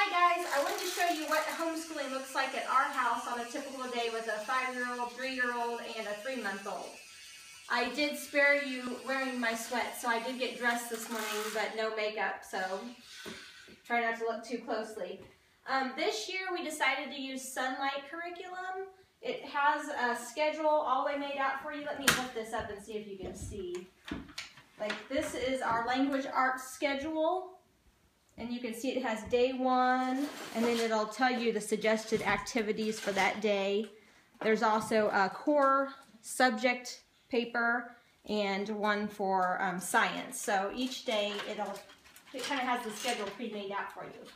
Hi guys, I wanted to show you what homeschooling looks like at our house on a typical day with a 5-year-old, 3-year-old, and a 3-month-old. I did spare you wearing my sweats, so I did get dressed this morning, but no makeup, so try not to look too closely. This year we decided to use Sonlight curriculum. It has a schedule all the way made out for you. Let me lift this up and see if you can see. Like, this is our language arts schedule. And you can see it has day 1, and then it'll tell you the suggested activities for that day. There's also a core subject paper and one for science. So each day it kind of has the schedule pre-made out for you.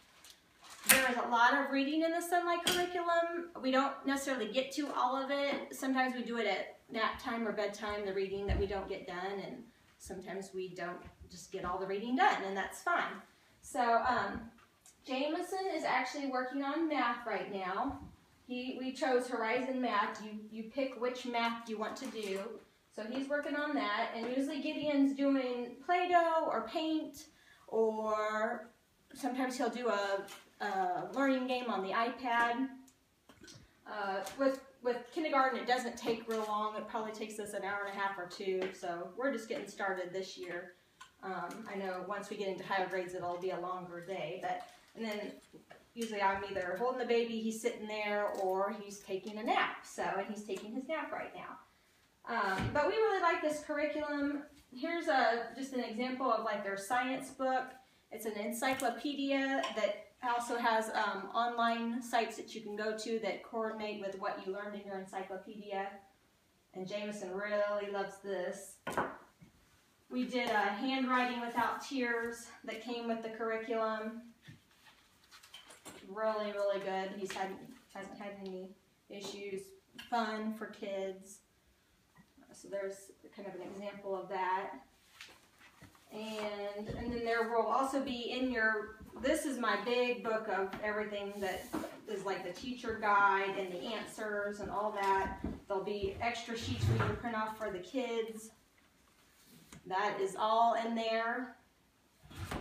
There is a lot of reading in the Sonlight curriculum. We don't necessarily get to all of it. Sometimes we do it at nap time or bedtime, the reading that we don't get done, and sometimes we don't just get all the reading done, and that's fine. So Jameson is actually working on math right now. We chose Horizon Math. You pick which math you want to do. So he's working on that, and usually Gideon's doing Play-Doh or paint, or sometimes he'll do a learning game on the iPad. With kindergarten, it doesn't take real long. It probably takes us an hour and a half or 2, so we're just getting started this year. I know once we get into higher grades, it'll be a longer day, and then usually I'm either holding the baby, he's sitting there, or he's taking a nap. And he's taking his nap right now. But we really like this curriculum. Here's just an example of like their science book. It's an encyclopedia that also has online sites that you can go to that coordinate with what you learned in your encyclopedia. And Jameson really loves this. We did a handwriting without tears that came with the curriculum. Really, really good. He hasn't had any issues. Fun for kids. So there's kind of an example of that. And then there will also be in this is my big book of everything that is like the teacher guide and the answers and all that. There'll be extra sheets for you to print off for the kids. That is all in there.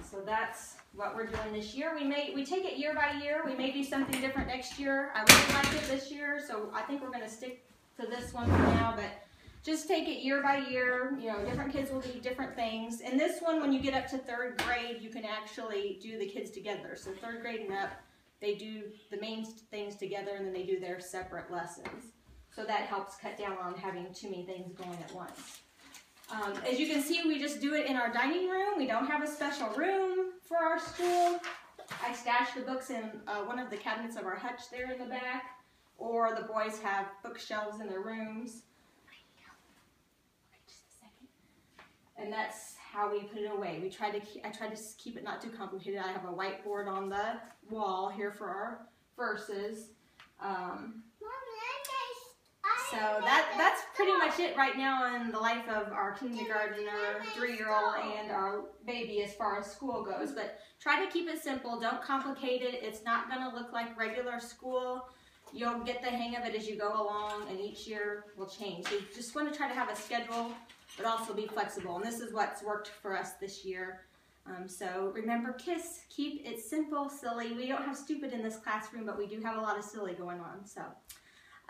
So that's what we're doing this year. We take it year by year. We may do something different next year. I really like it this year, so I think we're going to stick to this one for now, but just take it year by year. You know, different kids will do different things. And this one, when you get up to 3rd grade, you can actually do the kids together. So 3rd grade and up, they do the main things together, and then they do their separate lessons. So that helps cut down on having too many things going at once. As you can see, we just do it in our dining room. We don't have a special room for our school. I stash the books in one of the cabinets of our hutch there in the back, or the boys have bookshelves in their rooms. And that's how we put it away. I try to keep it not too complicated. I have a whiteboard on the wall here for our verses. So that's pretty much it right now in the life of our kindergartner, 3-year-old, and our baby as far as school goes. But try to keep it simple. Don't complicate it. It's not going to look like regular school. You'll get the hang of it as you go along, and each year will change. So you just want to try to have a schedule, but also be flexible. And this is what's worked for us this year. So remember, KISS, keep it simple, silly. We don't have stupid in this classroom, but we do have a lot of silly going on. So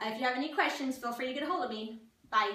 if you have any questions, feel free to get a hold of me. Bye.